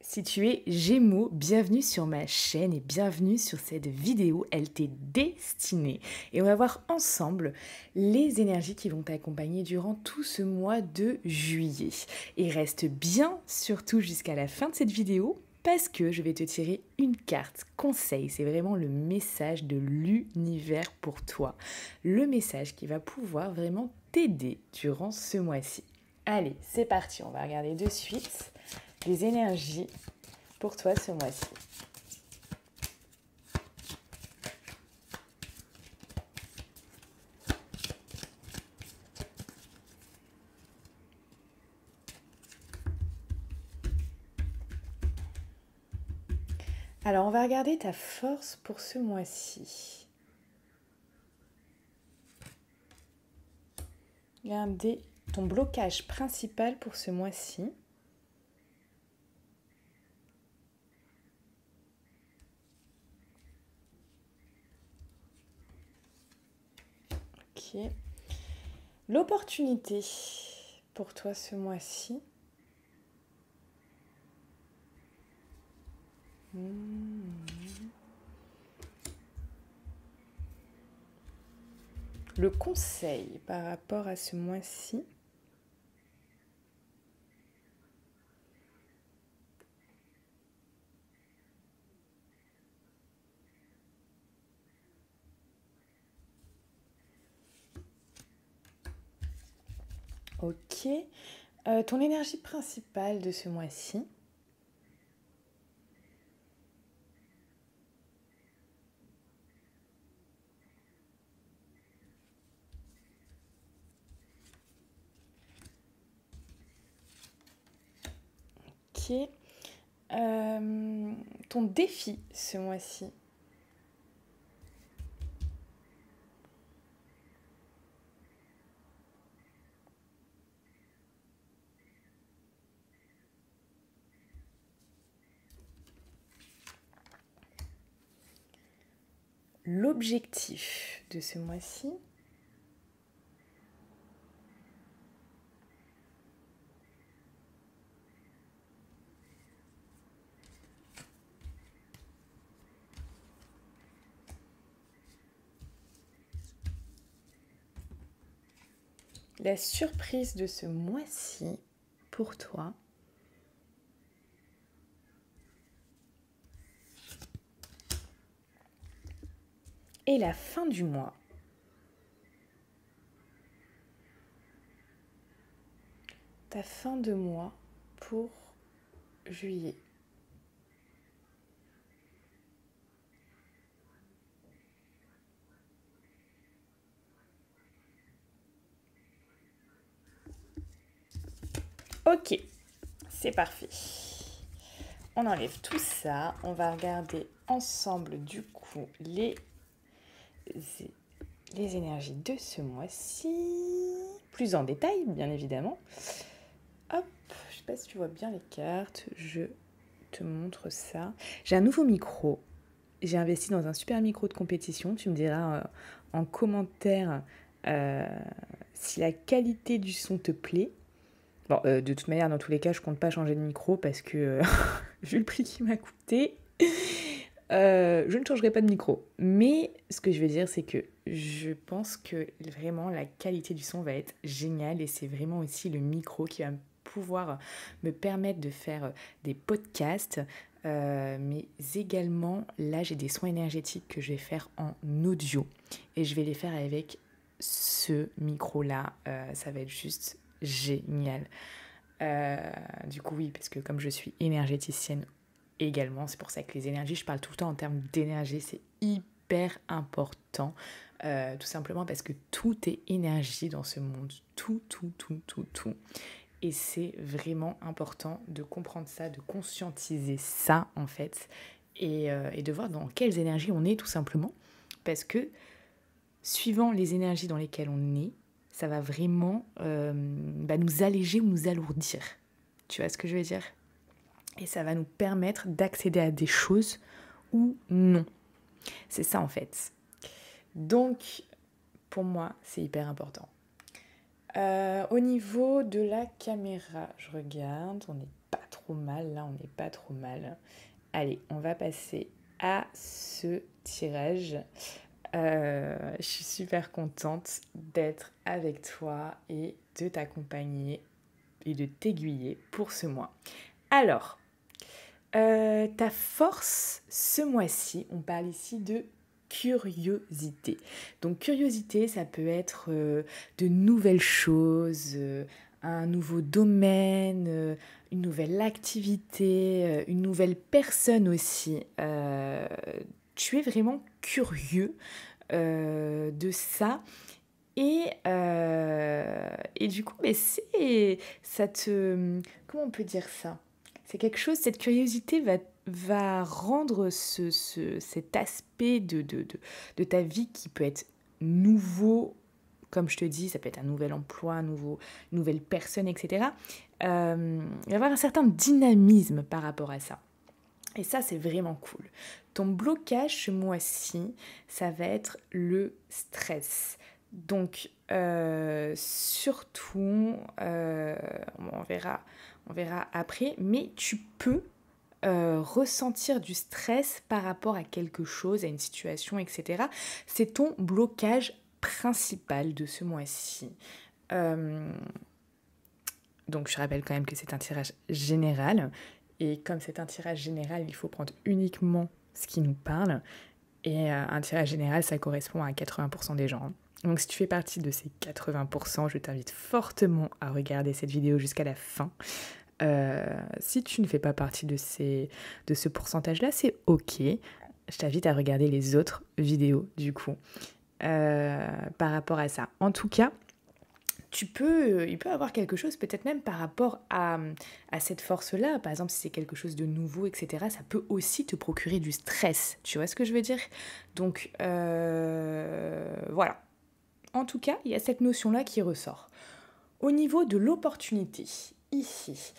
Si tu es Gémeaux, bienvenue sur ma chaîne et bienvenue sur cette vidéo, elle t'est destinée. Et on va voir ensemble les énergies qui vont t'accompagner durant tout ce mois de juillet. Et reste bien surtout jusqu'à la fin de cette vidéo parce que je vais te tirer une carte conseil. C'est vraiment le message de l'univers pour toi. Le message qui va pouvoir vraiment t'aider durant ce mois-ci. Allez, c'est parti, on va regarder de suite les énergies pour toi ce mois-ci. Alors, on va regarder ta force pour ce mois-ci. Regardez ton blocage principal pour ce mois-ci. Ok. L'opportunité pour toi ce mois-ci. Le conseil par rapport à ce mois-ci. Ok. Ton énergie principale de ce mois-ci. Ok. Ton défi ce mois-ci. L'objectif de ce mois-ci. La surprise de ce mois-ci pour toi. Et la fin du mois. Ta fin de mois pour juillet. Ok, c'est parfait. On enlève tout ça. On va regarder ensemble du coup les énergies de ce mois-ci. Plus en détail, bien évidemment. Hop, je sais pas si tu vois bien les cartes. Je te montre ça. J'ai un nouveau micro. J'ai investi dans un super micro de compétition. Tu me diras en commentaire si la qualité du son te plaît. Bon, de toute manière, dans tous les cas, je compte pas changer de micro parce que, vu le prix qu'il m'a coûté, je ne changerai pas de micro. Mais ce que je veux dire, c'est que je pense que vraiment la qualité du son va être géniale et c'est vraiment aussi le micro qui va pouvoir me permettre de faire des podcasts, mais également, là, j'ai des soins énergétiques que je vais faire en audio et je vais les faire avec ce micro-là. Ça va être juste génial. Du coup, oui, parce que comme je suis énergéticienne également, c'est pour ça que les énergies, je parle tout le temps en termes d'énergie, c'est hyper important. Tout simplement parce que tout est énergie dans ce monde. Tout, tout, tout, tout, tout. Et c'est vraiment important de comprendre ça, de conscientiser ça, en fait, et de voir dans quelles énergies on est, tout simplement. Parce que, suivant les énergies dans lesquelles on est, ça va vraiment nous alléger ou nous alourdir. Tu vois ce que je veux dire ? Et ça va nous permettre d'accéder à des choses ou non. C'est ça en fait. Donc, pour moi, c'est hyper important. Au niveau de la caméra, je regarde, on n'est pas trop trop mal. Là, on n'est pas trop mal. Allez, on va passer à ce tirage. Je suis super contente d'être avec toi et de t'accompagner et de t'aiguiller pour ce mois. Alors, ta force ce mois-ci, on parle ici de curiosité. Donc curiosité, ça peut être de nouvelles choses, un nouveau domaine, une nouvelle activité, une nouvelle personne aussi. Tu es vraiment curieux de ça. Et du coup, mais ça te... Comment on peut dire ça? C'est quelque chose, cette curiosité va rendre cet aspect de ta vie qui peut être nouveau, comme je te dis, ça peut être un nouvel emploi, une nouvelle personne, etc. Il va y avoir un certain dynamisme par rapport à ça. Et ça, c'est vraiment cool. Ton blocage ce mois-ci, ça va être le stress. Donc, surtout, on verra après, mais tu peux ressentir du stress par rapport à quelque chose, à une situation, etc. C'est ton blocage principal de ce mois-ci. Donc, je rappelle quand même que c'est un tirage général. Et comme c'est un tirage général, il faut prendre uniquement ce qui nous parle. Et un tirage général, ça correspond à 80% des gens. Donc si tu fais partie de ces 80%, je t'invite fortement à regarder cette vidéo jusqu'à la fin. Si tu ne fais pas partie de ce pourcentage-là, c'est ok. Je t'invite à regarder les autres vidéos du coup par rapport à ça. En tout cas, il peut avoir quelque chose, peut-être même par rapport à cette force-là. Par exemple, si c'est quelque chose de nouveau, etc., ça peut aussi te procurer du stress. Tu vois ce que je veux dire? Donc, voilà. En tout cas, il y a cette notion-là qui ressort. Au niveau de l'opportunité, ici,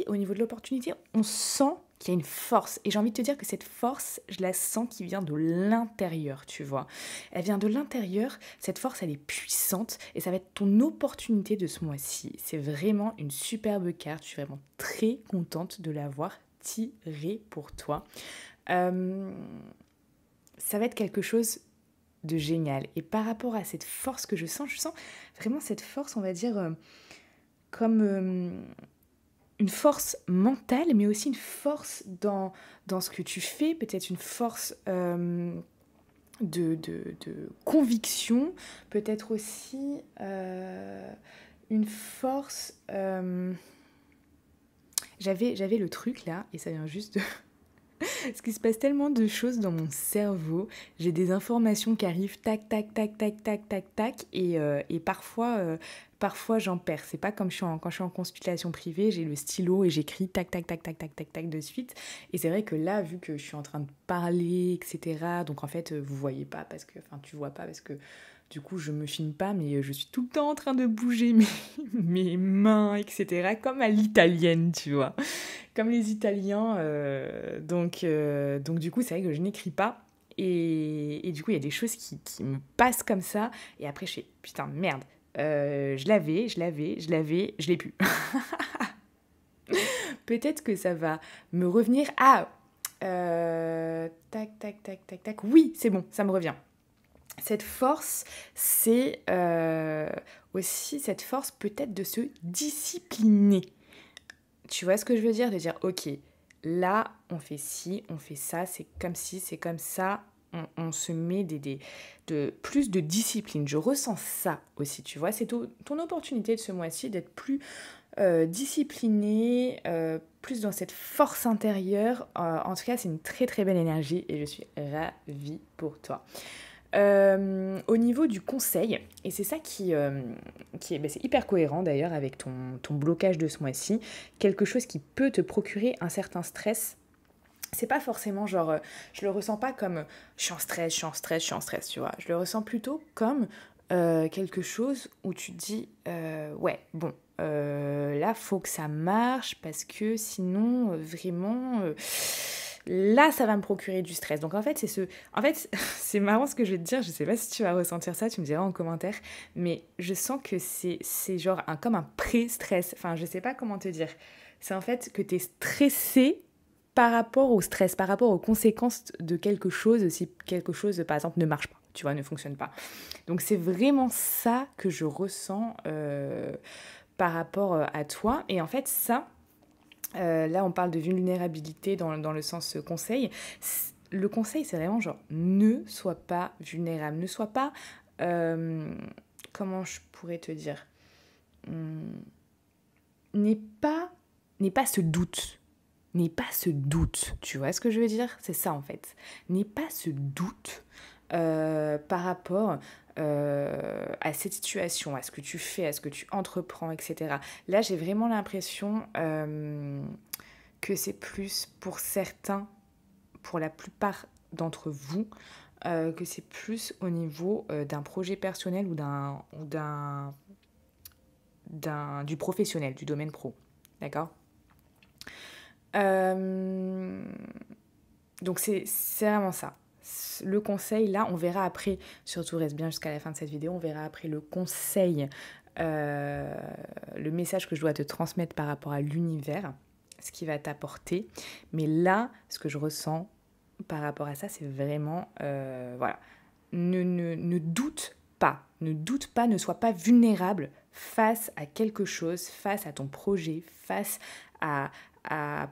au niveau de l'opportunité, on sent qu'il y a une force. Et j'ai envie de te dire que cette force, je la sens qui vient de l'intérieur, tu vois. Elle vient de l'intérieur, cette force, elle est puissante et ça va être ton opportunité de ce mois-ci. C'est vraiment une superbe carte, je suis vraiment très contente de l'avoir tirée pour toi. Ça va être quelque chose de génial. Et par rapport à cette force que je sens vraiment cette force, on va dire, comme... une force mentale, mais aussi une force dans ce que tu fais, peut-être une force de conviction, peut-être aussi une force... J'avais le truc là, et ça vient juste de... Parce qu'il se passe tellement de choses dans mon cerveau, j'ai des informations qui arrivent tac, tac, tac, tac, tac, tac, tac, et parfois j'en perds. C'est pas comme quand je suis en consultation privée, j'ai le stylo et j'écris tac, tac, tac, tac, tac, tac, tac de suite. Et c'est vrai que là, vu que je suis en train de parler, etc., donc en fait, vous voyez pas, tu vois pas, parce que du coup, je me filme pas, mais je suis tout le temps en train de bouger mes mains, etc., comme à l'italienne, tu vois. Comme les Italiens, donc du coup, c'est vrai que je n'écris pas. Et du coup, il y a des choses qui me passent comme ça. Et après, je fais, putain, merde. Je l'ai plus. Peut-être que ça va me revenir. Ah tac, tac, tac, tac, tac. Oui, c'est bon, ça me revient. Cette force, c'est aussi cette force peut-être de se discipliner. Tu vois ce que je veux dire? De dire, ok, là, on fait ci, on fait ça, c'est comme ci, c'est comme ça. On se met plus de discipline. Je ressens ça aussi, tu vois. C'est ton opportunité de ce mois-ci d'être plus discipliné, plus dans cette force intérieure. En tout cas, c'est une très très belle énergie et je suis ravie pour toi. Au niveau du conseil, et c'est ça qui est c'est hyper cohérent d'ailleurs avec ton blocage de ce mois-ci, quelque chose qui peut te procurer un certain stress. C'est pas forcément genre, je le ressens pas comme je suis en stress, tu vois. Je le ressens plutôt comme quelque chose où tu te dis, ouais, bon, là, faut que ça marche parce que sinon, vraiment... là, ça va me procurer du stress. Donc en fait, c'est marrant ce que je vais te dire. Je sais pas si tu vas ressentir ça, tu me diras en commentaire. Mais je sens que c'est genre comme un pré-stress. Enfin, je sais pas comment te dire. C'est en fait que tu es stressé par rapport au stress, par rapport aux conséquences de quelque chose, si quelque chose, par exemple, ne marche pas, tu vois, ne fonctionne pas. Donc c'est vraiment ça que je ressens par rapport à toi. Et en fait, ça, là, on parle de vulnérabilité dans le sens conseil. Le conseil, c'est vraiment genre, ne sois pas vulnérable, ne sois pas... comment je pourrais te dire n'aie pas ce doute. N'aie pas ce doute. Tu vois ce que je veux dire? C'est ça, en fait. N'aie pas ce doute par rapport à cette situation, à ce que tu fais, à ce que tu entreprends, etc. Là, j'ai vraiment l'impression que c'est plus pour certains, pour la plupart d'entre vous, que c'est plus au niveau d'un projet personnel ou du professionnel, du domaine pro. D'accord? Donc c'est vraiment ça. Le conseil, là, on verra après, surtout reste bien jusqu'à la fin de cette vidéo, on verra après le conseil, le message que je dois te transmettre par rapport à l'univers, ce qui va t'apporter. Mais là, ce que je ressens par rapport à ça, c'est vraiment, voilà, ne doute pas, ne sois pas vulnérable face à quelque chose, face à ton projet, face à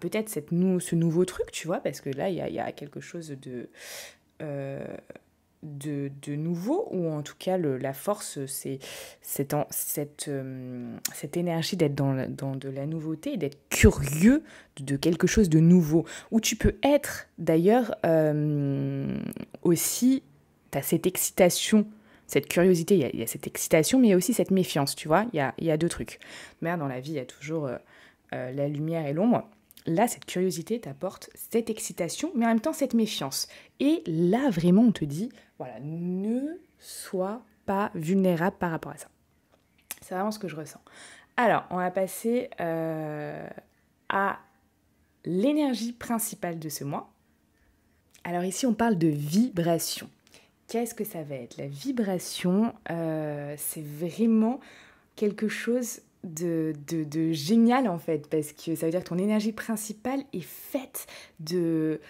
peut-être ce nouveau truc, tu vois, parce que là, il y a quelque chose de nouveau, ou en tout cas, la force, c'est cette énergie d'être dans de la nouveauté, et d'être curieux de quelque chose de nouveau, où tu peux être, d'ailleurs, aussi, tu as cette excitation, cette curiosité, il y a cette excitation, mais il y a aussi cette méfiance, tu vois, il y a deux trucs. Mais dans la vie, il y a toujours la lumière et l'ombre. Là, cette curiosité t'apporte cette excitation, mais en même temps cette méfiance. Et là, vraiment, on te dit, voilà, ne sois pas vulnérable par rapport à ça. C'est vraiment ce que je ressens. Alors, on va passer à l'énergie principale de ce mois. Alors ici, on parle de vibration. Qu'est-ce que ça va être? La vibration, c'est vraiment quelque chose de génial en fait, parce que ça veut dire que ton énergie principale est faite de,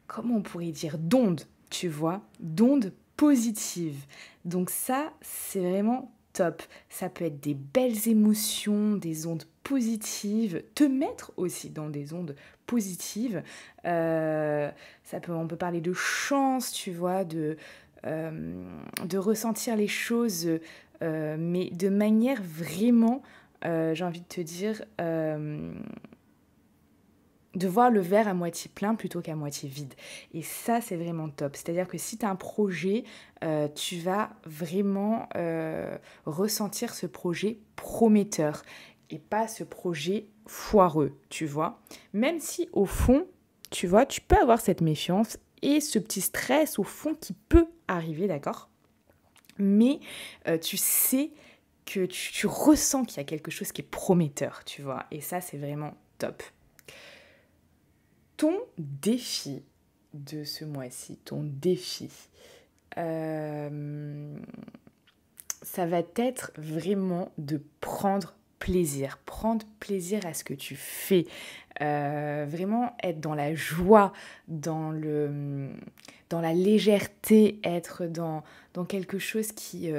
comment on pourrait dire, d'ondes, tu vois, d'ondes positives. Donc ça, c'est vraiment top. Ça peut être des belles émotions, des ondes positives, te mettre aussi dans des ondes positives. On peut parler de chance, tu vois, de ressentir les choses, mais de manière vraiment, j'ai envie de te dire, de voir le verre à moitié plein plutôt qu'à moitié vide. Et ça, c'est vraiment top. C'est-à-dire que si tu as un projet, tu vas vraiment ressentir ce projet prometteur et pas ce projet foireux, tu vois. Même si, au fond, tu vois, tu peux avoir cette méfiance et ce petit stress, au fond, qui peut arriver, d'accord? Mais tu sais que tu ressens qu'il y a quelque chose qui est prometteur, tu vois. Et ça, c'est vraiment top. Ton défi de ce mois-ci, ton défi, ça va être vraiment de prendre plaisir à ce que tu fais, vraiment être dans la joie, dans la légèreté, être dans quelque chose qui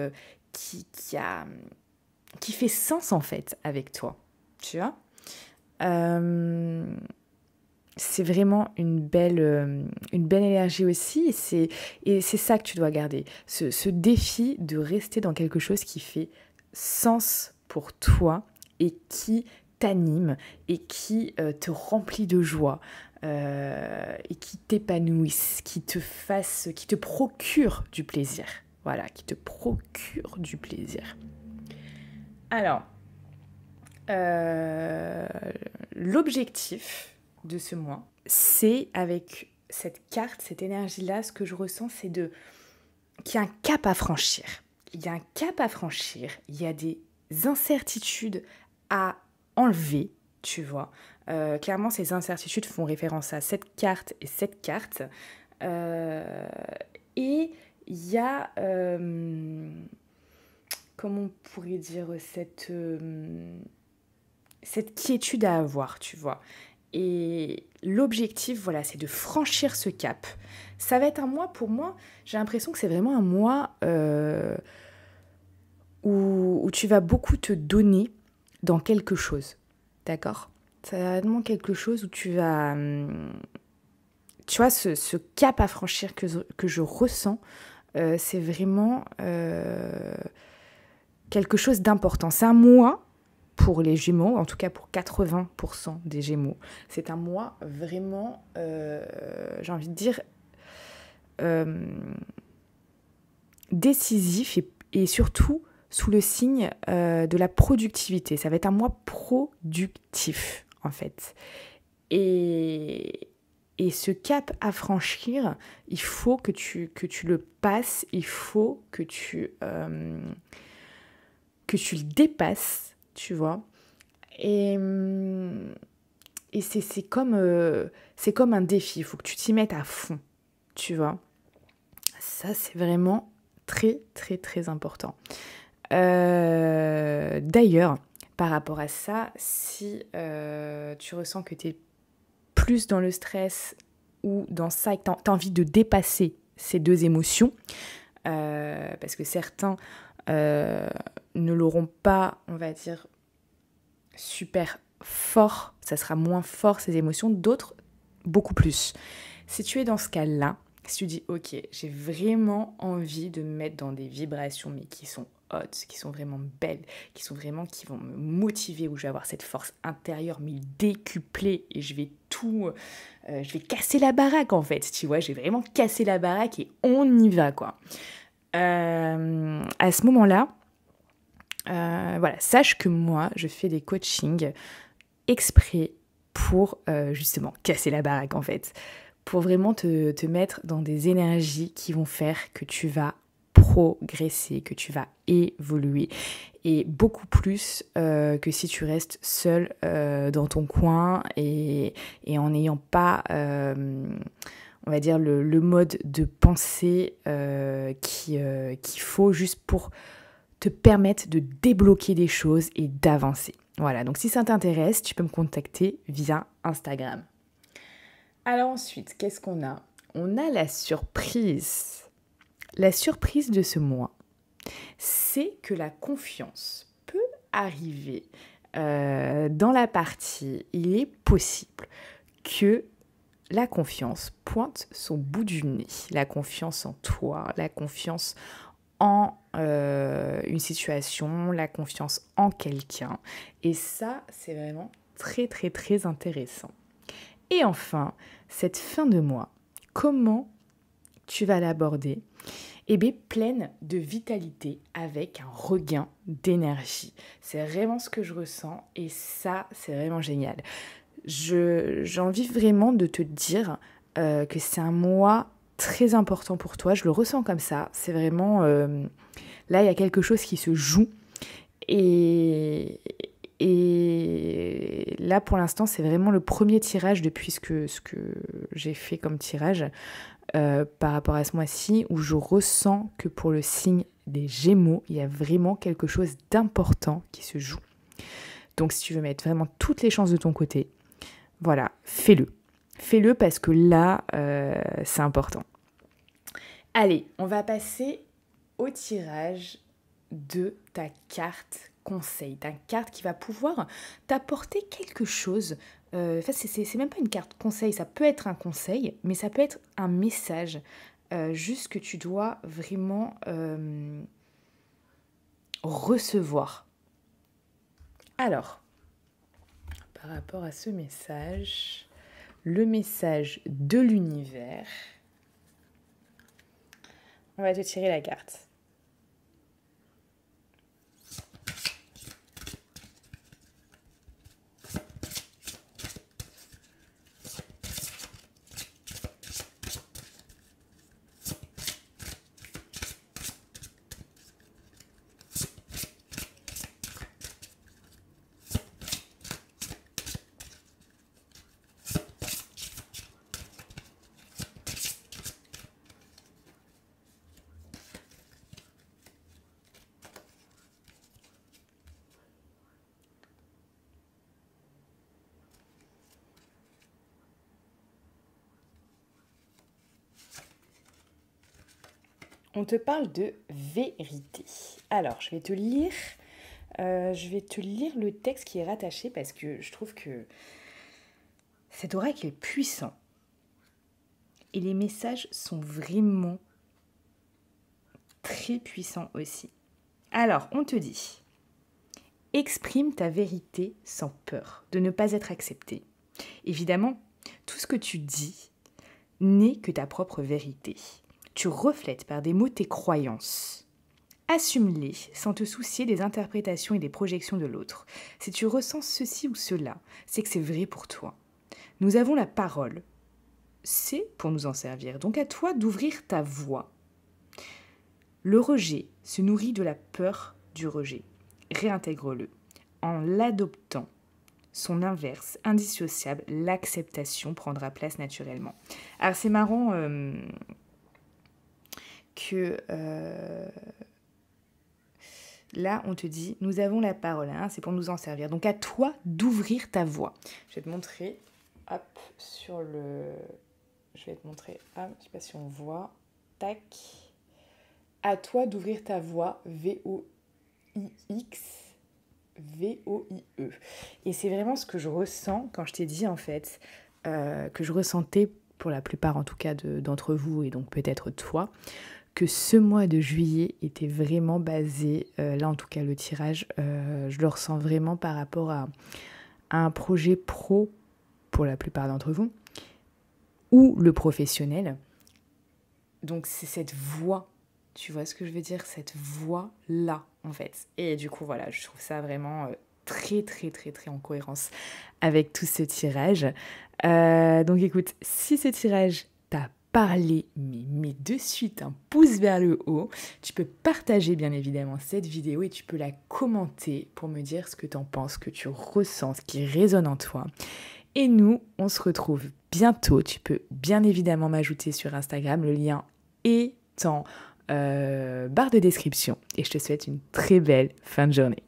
fait sens en fait avec toi, tu vois. C'est vraiment une belle énergie aussi, et c'est ça que tu dois garder, ce défi de rester dans quelque chose qui fait sens pour toi et qui t'anime et qui te remplit de joie, et qui t'épanouisse, qui te procure du plaisir. Voilà, qui te procure du plaisir. Alors, l'objectif de ce mois, c'est avec cette carte, cette énergie-là, ce que je ressens, c'est qu'il y a un cap à franchir. Il y a un cap à franchir, il y a des incertitudes à enlever, tu vois. Clairement, ces incertitudes font référence à cette carte et cette carte. Et il y a, comment on pourrait dire, cette quiétude à avoir, tu vois. Et l'objectif, voilà, c'est de franchir ce cap. Ça va être un mois, pour moi, j'ai l'impression que c'est vraiment un mois où tu vas beaucoup te donner dans quelque chose. D'accord ? Ça va vraiment quelque chose où tu vas... tu vois, ce cap à franchir que je ressens, c'est vraiment quelque chose d'important. C'est un mois pour les Gémeaux, en tout cas pour 80% des Gémeaux. C'est un mois vraiment, j'ai envie de dire, décisif et surtout sous le signe de la productivité. Ça va être un mois productif, en fait. Et ce cap à franchir, il faut que tu le passes, il faut que tu le dépasses, tu vois. Et c'est comme un défi, il faut que tu t'y mettes à fond, tu vois. Ça, c'est vraiment très, très, très important. D'ailleurs, par rapport à ça, si tu ressens que tu es plus dans le stress ou dans ça et que tu as envie de dépasser ces deux émotions, parce que certains ne l'auront pas, on va dire, super fort, ça sera moins fort ces émotions, d'autres beaucoup plus. Si tu es dans ce cas-là, si tu dis ok, j'ai vraiment envie de me mettre dans des vibrations mais qui sont hautes, qui sont vraiment belles, qui vont me motiver, où je vais avoir cette force intérieure mais décuplée et je vais casser la baraque en fait, tu vois, j'ai vraiment cassé la baraque et on y va quoi. À ce moment-là, voilà, sache que moi, je fais des coachings exprès pour justement casser la baraque en fait, pour vraiment te mettre dans des énergies qui vont faire que tu vas progresser, que tu vas évoluer, et beaucoup plus que si tu restes seul dans ton coin et en n'ayant pas, on va dire, le mode de pensée qu'il faut juste pour te permettre de débloquer des choses et d'avancer. Voilà, donc si ça t'intéresse, tu peux me contacter via Instagram. Alors ensuite, qu'est-ce qu'on a ? On a la surprise. La surprise de ce mois, c'est que la confiance peut arriver dans la partie, il est possible que la confiance pointe son bout du nez. La confiance en toi, la confiance en une situation, la confiance en quelqu'un. Et ça, c'est vraiment très, très, très intéressant. Et enfin, cette fin de mois, comment tu vas l'aborder ? Eh bien, pleine de vitalité, avec un regain d'énergie. C'est vraiment ce que je ressens et ça, c'est vraiment génial. J'ai envie vraiment de te dire que c'est un mois très important pour toi. Je le ressens comme ça. C'est vraiment... là, il y a quelque chose qui se joue. Et là, pour l'instant, c'est vraiment le premier tirage depuis ce que j'ai fait comme tirage par rapport à ce mois-ci, où je ressens que pour le signe des Gémeaux, il y a vraiment quelque chose d'important qui se joue. Donc, si tu veux mettre vraiment toutes les chances de ton côté, voilà, fais-le. Fais-le parce que là, c'est important. Allez, on va passer au tirage de ta carte conseil, ta carte qui va pouvoir t'apporter quelque chose. C'est même pas une carte conseil, ça peut être un conseil, mais ça peut être un message, juste que tu dois vraiment recevoir. Alors, par rapport à ce message, le message de l'univers, on va te tirer la carte. On te parle de vérité. Alors, je vais te lire le texte qui est rattaché parce que je trouve que cet oracle est puissant. Et les messages sont vraiment très puissants aussi. Alors, on te dit, exprime ta vérité sans peur de ne pas être accepté. Évidemment, tout ce que tu dis n'est que ta propre vérité. Tu reflètes par des mots tes croyances. Assume-les sans te soucier des interprétations et des projections de l'autre. Si tu ressens ceci ou cela, c'est que c'est vrai pour toi. Nous avons la parole. C'est pour nous en servir. Donc à toi d'ouvrir ta voix. Le rejet se nourrit de la peur du rejet. Réintègre-le. En l'adoptant, son inverse, indissociable, l'acceptation prendra place naturellement. Alors c'est marrant que là on te dit, nous avons la parole, hein, c'est pour nous en servir. Donc à toi d'ouvrir ta voix. Je vais te montrer, hop, sur le... Je vais te montrer, hop, je sais pas si on voit, tac. À toi d'ouvrir ta voix, V-O-I-X, V-O-I-E. Et c'est vraiment ce que je ressens quand je t'ai dit en fait, que je ressentais pour la plupart en tout cas d'entre vous et donc peut-être toi, que ce mois de juillet était vraiment basé, là en tout cas le tirage, je le ressens vraiment par rapport à un projet pro pour la plupart d'entre vous, ou le professionnel. Donc c'est cette voix, tu vois ce que je veux dire, cette voix-là en fait. Et du coup voilà, je trouve ça vraiment très très très très en cohérence avec tout ce tirage. Donc écoute, si ce tirage t'a parlé, mais mets de suite un pouce vers le haut, tu peux partager bien évidemment cette vidéo et tu peux la commenter pour me dire ce que t'en penses, ce que tu ressens, ce qui résonne en toi. Et nous, on se retrouve bientôt. Tu peux bien évidemment m'ajouter sur Instagram, le lien est en barre de description. Et je te souhaite une très belle fin de journée.